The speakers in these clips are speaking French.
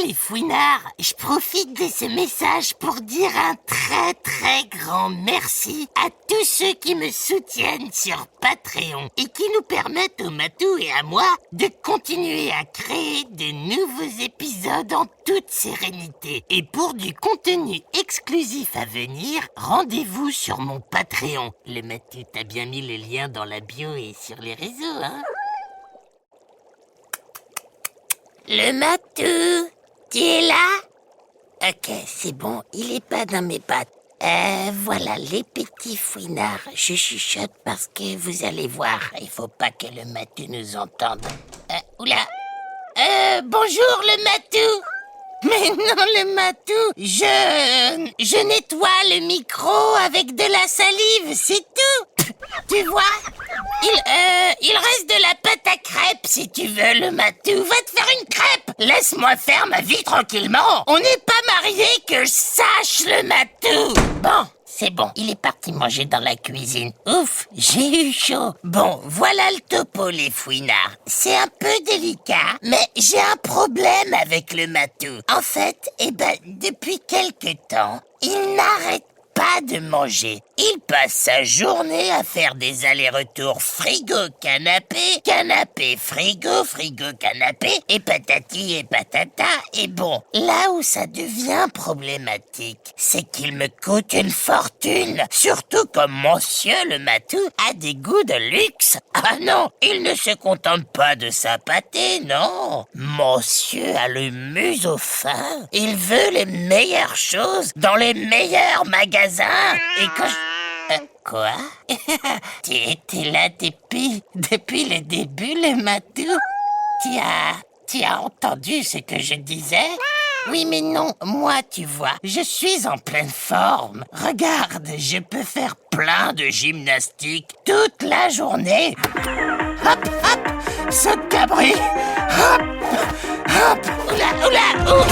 les fouinards, je profite de ce message pour dire un très grand merci à tous ceux qui me soutiennent sur Patreon et qui nous permettent au Matou et à moi de continuer à créer de nouveaux épisodes en toute sérénité. Et pour du contenu exclusif à venir, rendez-vous sur mon Patreon. Le Matou, t'as bien mis le lien dans la bio et sur les réseaux, hein? Le Matou, tu es là? Ok, c'est bon, il est pas dans mes pattes. Voilà, les petits fouinards, je chuchote parce que vous allez voir, il faut pas que le Matou nous entende. Oula. Bonjour le Matou. Mais non, le Matou, je nettoie le micro avec de la salive, c'est tout. Tu vois? Il reste de la pâte à crêpes, si tu veux, le Matou. Va te faire une crêpe. Laisse-moi faire ma vie tranquillement. On n'est pas mariés, que je sache, le Matou. Bon, c'est bon. Il est parti manger dans la cuisine. Ouf, j'ai eu chaud. Bon, voilà le topo, les fouinards. C'est un peu délicat, mais j'ai un problème avec le Matou. En fait, depuis quelque temps, il n'arrête pas de manger. Il passe sa journée à faire des allers-retours frigo-canapé, canapé-frigo, frigo-canapé, et patati et patata. Et bon, là où ça devient problématique, c'est qu'il me coûte une fortune. Surtout comme monsieur le Matou a des goûts de luxe. Ah non, il ne se contente pas de sa pâtée, non. Monsieur a le museau fin. Il veut les meilleures choses dans les meilleurs magasins. Et quand quoi? Tu étais là depuis le début, le Matou? Tu as entendu ce que je disais? Oui, mais non, moi, tu vois, je suis en pleine forme. Regarde, je peux faire plein de gymnastique toute la journée. Hop, hop, saute cabri. Hop, hop, oula, ouh,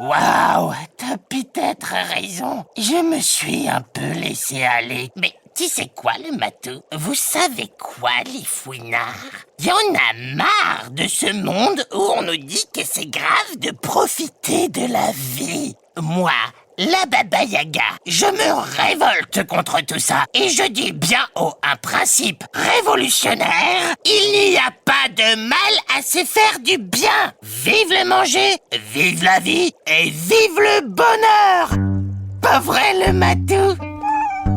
waouh, t'as peut-être raison. Je me suis un peu laissé aller. Mais tu sais quoi, le Matou? Vous savez quoi, les fouinards? Il y en a marre de ce monde où on nous dit que c'est grave de profiter de la vie. Moi, la Baba Yaga, je me révolte contre tout ça. Et je dis bien haut un principe révolutionnaire. Il n'y a pas de mal à se faire du bien. Vive le manger, vive la vie et vive le bonheur. Pas vrai, le Matou?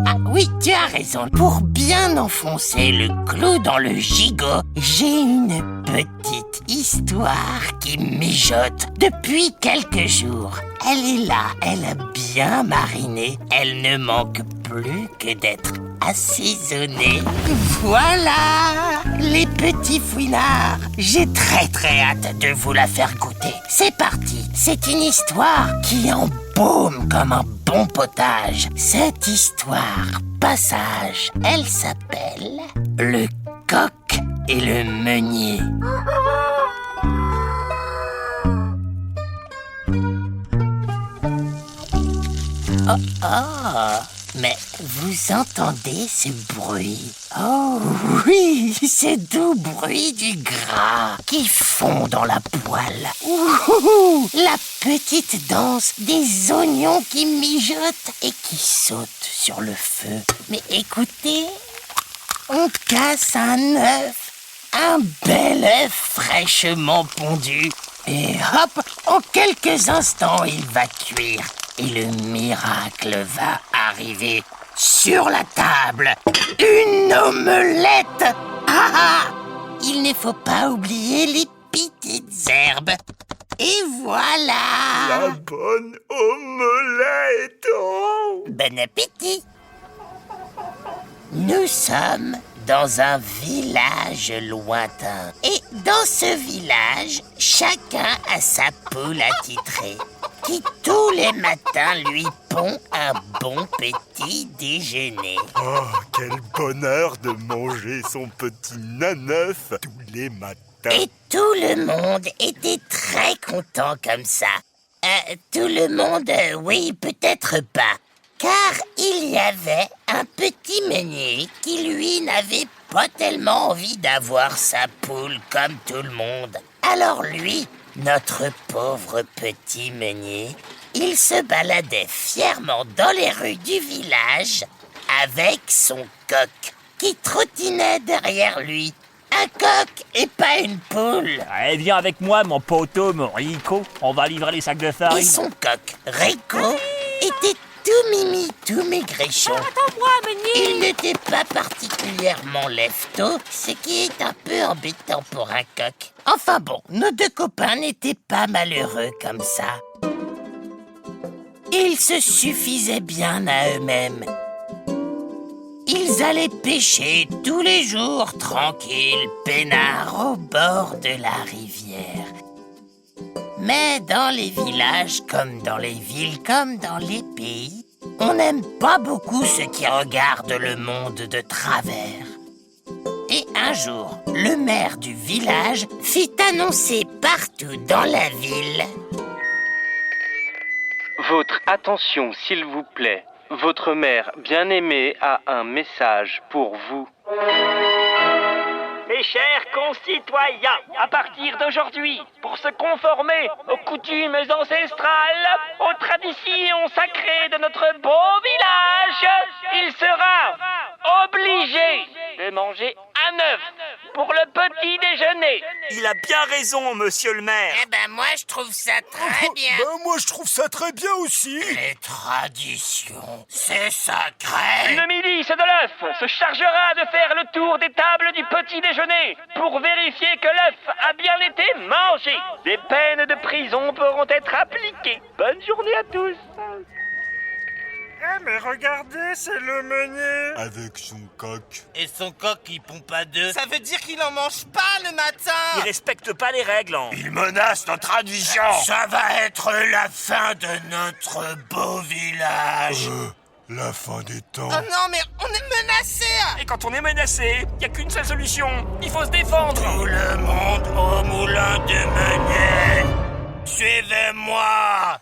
Ah oui, tu as raison. Pour bien enfoncer le clou dans le gigot, j'ai une petite histoire qui mijote depuis quelques jours. Elle est là, elle a bien mariné. Elle ne manque plus que d'être assaisonnée. Voilà, les petits fouinards. J'ai très hâte de vous la faire goûter. C'est parti. C'est une histoire qui embaume comme un bon potage. Cette histoire, passage, elle s'appelle Le coq et le meunier. Oh, mais vous entendez ce bruit? Oh oui, ce doux bruit du gras qui fond dans la poêle. Ouh, la petite danse des oignons qui mijotent et qui sautent sur le feu. Mais écoutez, on casse un œuf, un bel œuf fraîchement pondu. Et hop, en quelques instants, il va cuire. Et le miracle va arriver sur la table. Une omelette. Il ne faut pas oublier les petites herbes. Et voilà. La bonne omelette. Oh. Bon appétit. Nous sommes dans un village lointain. Et dans ce village, chacun a sa poule attitrée, qui tous les matins lui pond un bon petit déjeuner. Oh, quel bonheur de manger son petit naneuf tous les matins. Et tout le monde était très content comme ça. Tout le monde, oui, peut-être pas. Car il y avait un petit meunier qui, lui, n'avait pas tellement envie d'avoir sa poule comme tout le monde. Alors lui, notre pauvre petit meunier, il se baladait fièrement dans les rues du village avec son coq qui trottinait derrière lui. Un coq et pas une poule. Allez, viens avec moi, mon poteau, mon Rico. On va livrer les sacs de farine. Et son coq, Rico, était tout mimi, tout maigrichon. Attends-moi, meunier. Il n'était pas particulièrement lève-tôt, ce qui est un peu embêtant pour un coq. Enfin bon, nos deux copains n'étaient pas malheureux comme ça. Ils se suffisaient bien à eux-mêmes. Ils allaient pêcher tous les jours, tranquilles, peinards, au bord de la rivière. Mais dans les villages, comme dans les villes, comme dans les pays, on n'aime pas beaucoup ceux qui regardent le monde de travers. Et un jour, le maire du village fit annoncer partout dans la ville... Votre attention, s'il vous plaît. Votre mère bien-aimée a un message pour vous. Mes chers concitoyens, à partir d'aujourd'hui, pour se conformer aux coutumes ancestrales, aux traditions sacrées de notre beau village, il sera obligé de manger un œuf pour le petit déjeuner. Il a bien raison, monsieur le maire. Eh ben moi je trouve ça très bien. Moi je trouve ça très bien aussi. Les traditions, c'est sacré. Le milice de l'œuf se chargera de faire le tour des tables du petit déjeuner pour vérifier que l'œuf a bien été mangé. Des peines de prison pourront être appliquées. Bonne journée à tous. Eh mais regardez, c'est le meunier. Avec son coq. Et son coq, il pond pas d'œufs. Ça veut dire qu'il en mange pas le matin. Il respecte pas les règles, hein. Il menace notre tradition. Ça va être la fin de notre beau village. La fin des temps. Oh non, mais on est menacé. Et quand on est menacé, y a qu'une seule solution. Il faut se défendre. Tout le monde au moulin de meunier. Suivez-moi.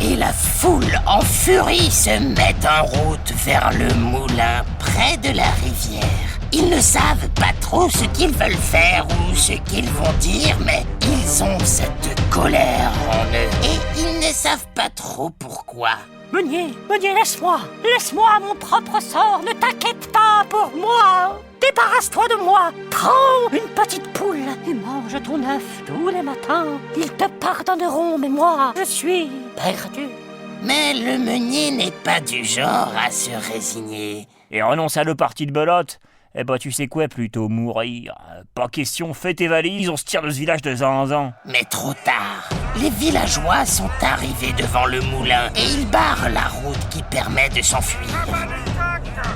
Et la foule en furie se met en route vers le moulin près de la rivière. Ils ne savent pas trop ce qu'ils veulent faire ou ce qu'ils vont dire, mais ils ont cette colère en eux. Et ils ne savent pas trop pourquoi. Meunier, laisse-moi. Laisse-moi à mon propre sort. Ne t'inquiète pas pour moi. Débarrasse-toi de moi. Prends une petite poule et mange ton œuf tous les matins. Ils te pardonneront, mais moi, je suis perdu. Mais le meunier n'est pas du genre à se résigner. Et renonce à le parti de belote. Eh ben tu sais quoi, plutôt mourir. Pas question, fais tes valises, on se tire de ce village de zinzin. Mais trop tard. Les villageois sont arrivés devant le moulin et ils barrent la route qui permet de s'enfuir.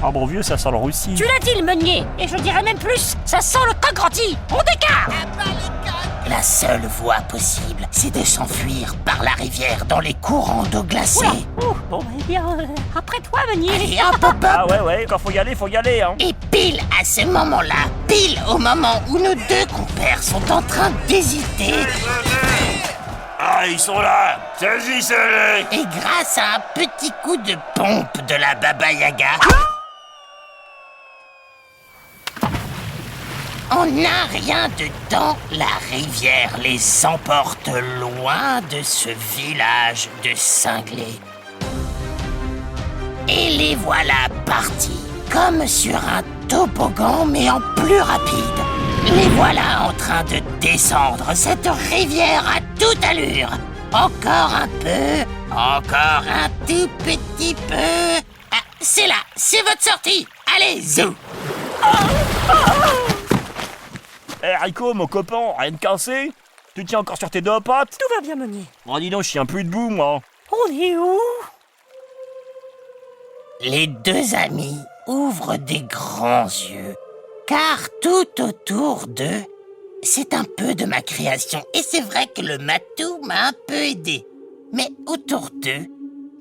Ah bon vieux, ça sent le roussi. Tu l'as dit, le meunier. Et je dirais même plus, ça sent le coq rôti. On dégage. La seule voie possible, c'est de s'enfuir par la rivière dans les courants d'eau glacée. Bon, eh bien, après toi, meunier. Allez, hop, hop, hop. Ah ouais, quand faut y aller, hein. Et pile à ce moment-là, pile au moment où nos deux compères sont en train d'hésiter, Ah, ils sont là. Saisissez-les. et grâce à un petit coup de pompe de la Baba Yaga, en un rien de temps, la rivière les emporte loin de ce village de cinglés. Et les voilà partis, comme sur un toboggan, mais en plus rapide. Les voilà en train de descendre cette rivière à toute allure. Encore un peu, encore un tout petit peu. Ah, c'est là, c'est votre sortie. Allez, zou. Eh Rico, mon copain, rien de cassé? Tu tiens encore sur tes deux pattes? Tout va bien, meunier. Oh dis donc, je tiens plus debout, moi. On est où? Les deux amis ouvrent des grands yeux, car tout autour d'eux, c'est un peu de ma création. Et c'est vrai que le matou m'a un peu aidé. Mais autour d'eux,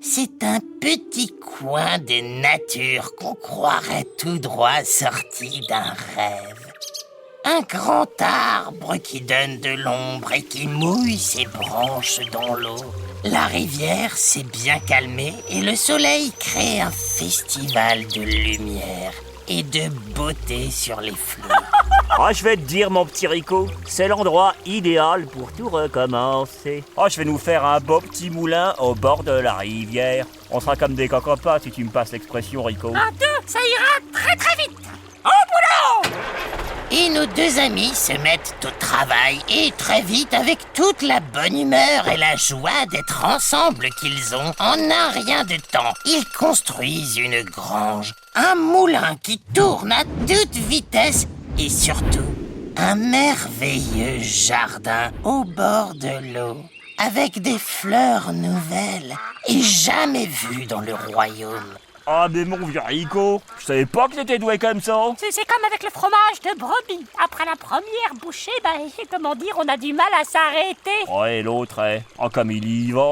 c'est un petit coin de nature qu'on croirait tout droit sorti d'un rêve. Un grand arbre qui donne de l'ombre et qui mouille ses branches dans l'eau. La rivière s'est bien calmée et le soleil crée un festival de lumière. et de beauté sur les flots. Ah, je vais te dire, mon petit Rico, c'est l'endroit idéal pour tout recommencer. Ah, je vais nous faire un beau petit moulin au bord de la rivière. On sera comme des cocopas si tu me passes l'expression, Rico. Un, deux, ça ira très très vite. Au boulot! Et nos deux amis se mettent au travail et très vite, avec toute la bonne humeur et la joie d'être ensemble qu'ils ont, en un rien de temps, ils construisent une grange, un moulin qui tourne à toute vitesse et surtout un merveilleux jardin au bord de l'eau, avec des fleurs nouvelles et jamais vues dans le royaume. Ah, mais mon vieux Rico, je savais pas que t'étais doué comme ça. C'est comme avec le fromage de brebis. Après la première bouchée, comment dire, on a du mal à s'arrêter. Ouais, l'autre, oh, comme il y va.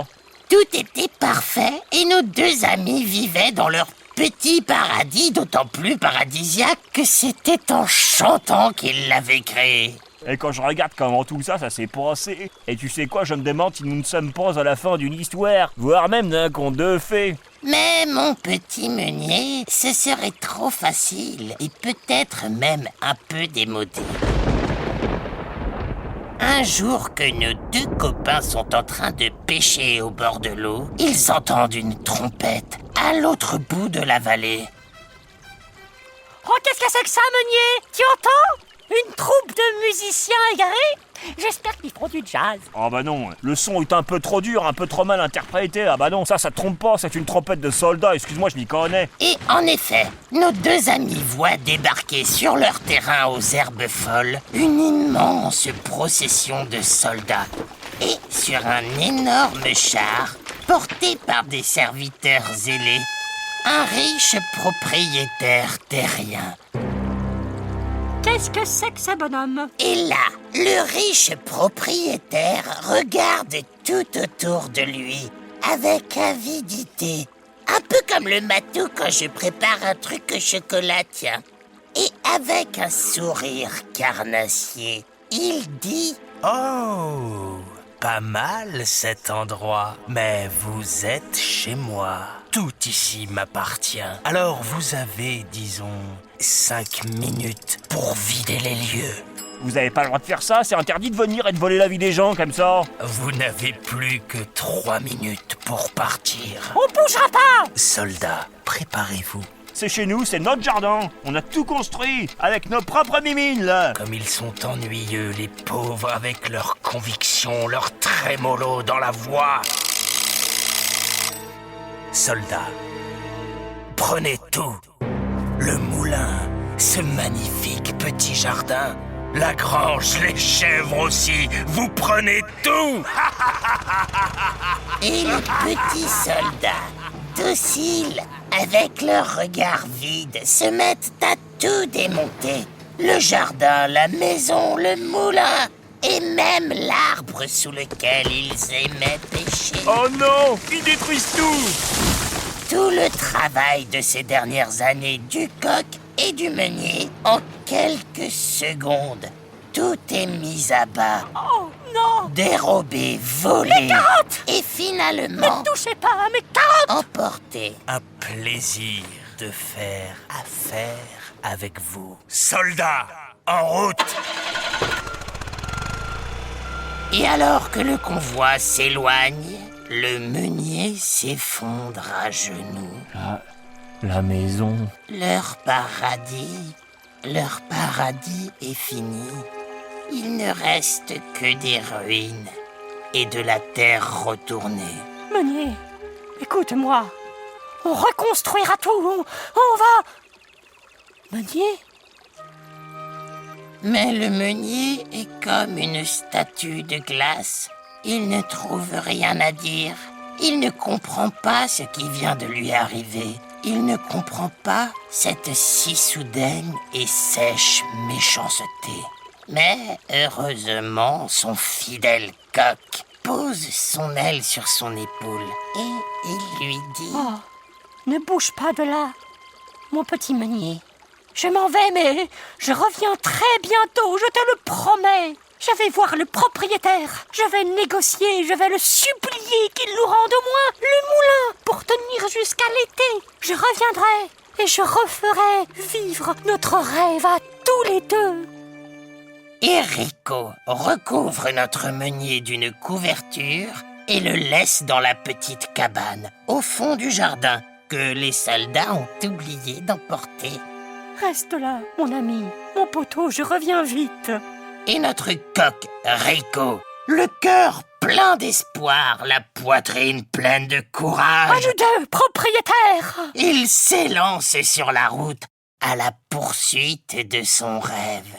Tout était parfait et nos deux amis vivaient dans leur petit paradis, d'autant plus paradisiaque que c'était en chantant qu'ils l'avaient créé. Et quand je regarde comment tout ça s'est passé, et tu sais quoi, je me demande si nous ne sommes pas à la fin d'une histoire, voire même d'un conte de fées. Mais mon petit meunier, ce serait trop facile et peut-être même un peu démodé. Un jour que nos deux copains sont en train de pêcher au bord de l'eau, ils entendent une trompette à l'autre bout de la vallée. Oh, qu'est-ce que c'est que ça, meunier? Tu entends? Une troupe de musiciens égarés? J'espère qu'ils feront du jazz. Ah bah non, le son est un peu trop dur, un peu trop mal interprété. Ah bah non, ça trompe pas, c'est une trompette de soldats, excuse-moi, je m'y connais. Et en effet, nos deux amis voient débarquer sur leur terrain aux herbes folles une immense procession de soldats. Et sur un énorme char, porté par des serviteurs zélés, un riche propriétaire terrien. Qu'est-ce que c'est que ce bonhomme? Et là, le riche propriétaire regarde tout autour de lui avec avidité. Un peu comme le matou quand je prépare un truc au chocolat, tiens. Et avec un sourire carnassier, il dit « Oh, pas mal cet endroit, mais vous êtes chez moi. Tout ici m'appartient. Alors vous avez, disons, 5 minutes pour vider les lieux. Vous avez pas le droit de faire ça, c'est interdit de venir et de voler la vie des gens comme ça. Vous n'avez plus que 3 minutes pour partir. On bougera pas! Soldats, préparez-vous. C'est chez nous, c'est notre jardin. On a tout construit, avec nos propres mimines, là. Comme ils sont ennuyeux, les pauvres, avec leurs convictions, leur trémolo dans la voix. Soldats, prenez tout. Le moulin, ce magnifique petit jardin, la grange, les chèvres aussi. Vous prenez tout. Et les petits soldats, dociles, avec leur regard vide, se mettent à tout démonter. Le jardin, la maison, le moulin et même l'arbre sous lequel ils aimaient pêcher. Oh non, ils détruisent tout. Tout le travail de ces dernières années du coq et du meunier, en quelques secondes, tout est mis à bas. Oh non! Dérobé, volé. Les carottes! Et finalement, Ne touchez pas à mes carottes! emporté. Un plaisir de faire affaire avec vous. Soldats, en route. Et alors que le convoi s'éloigne, le meunier s'effondre à genoux. La maison. Leur paradis est fini. Il ne reste que des ruines et de la terre retournée. Meunier, écoute-moi. On reconstruira tout. On va... Meunier? Mais le meunier est comme une statue de glace. Il ne trouve rien à dire. Il ne comprend pas ce qui vient de lui arriver. Il ne comprend pas cette si soudaine et sèche méchanceté. Mais heureusement, son fidèle coq pose son aile sur son épaule et il lui dit Oh, ne bouge pas de là, mon petit meunier. Je m'en vais, mais je reviens très bientôt, je te le promets. Je vais voir le propriétaire, je vais négocier, je vais le supplier qu'il nous rende au moins le moulin pour tenir jusqu'à l'été. Je reviendrai et je referai vivre notre rêve à tous les deux. Et Rico recouvre notre meunier d'une couverture et le laisse dans la petite cabane au fond du jardin que les soldats ont oublié d'emporter. Reste là, mon ami, mon poteau, je reviens vite. Et notre coq Rico, le cœur plein d'espoir, la poitrine pleine de À courage, nous deux, propriétaires. il s'élance sur la route à la poursuite de son rêve.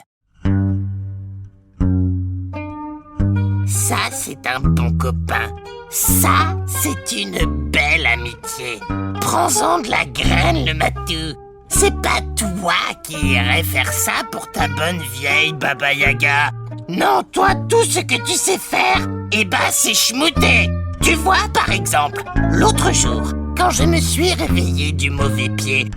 Ça, c'est un bon copain. Ça, c'est une belle amitié. Prends-en de la graine, le matou. C'est pas toi qui irais faire ça pour ta bonne vieille Baba Yaga. Non, toi, tout ce que tu sais faire, c'est schmouter. Tu vois, par exemple, l'autre jour, quand je me suis réveillé du mauvais pied,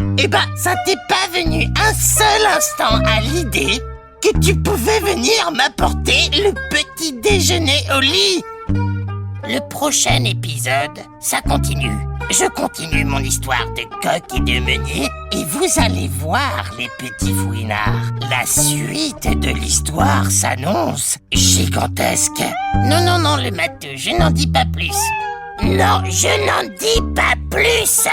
ça t'est pas venu un seul instant à l'idée que tu pouvais venir m'apporter le petit déjeuner au lit. Le prochain épisode, ça continue. Je continue mon histoire de coq et de meunier et vous allez voir, les petits fouinards. La suite de l'histoire s'annonce gigantesque. Non, le matou, je n'en dis pas plus. Non, je n'en dis pas plus.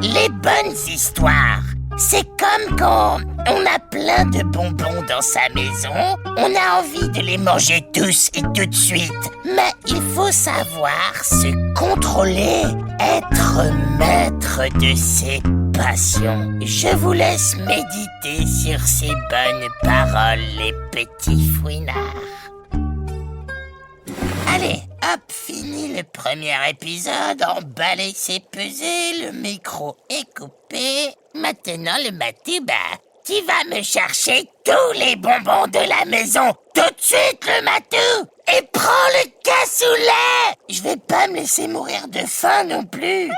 Les bonnes histoires, c'est comme quand on a plein de bonbons dans sa maison, on a envie de les manger tous et tout de suite. Mais il faut savoir se contrôler, être maître de ses passions. Je vous laisse méditer sur ces bonnes paroles, les petits fouinards. Allez, hop, fini le premier épisode, emballé c'est pesé, le micro est coupé. Maintenant, le matou, tu vas me chercher tous les bonbons de la maison, tout de suite, le matou. Et prends le cassoulet. Je vais pas me laisser mourir de faim non plus.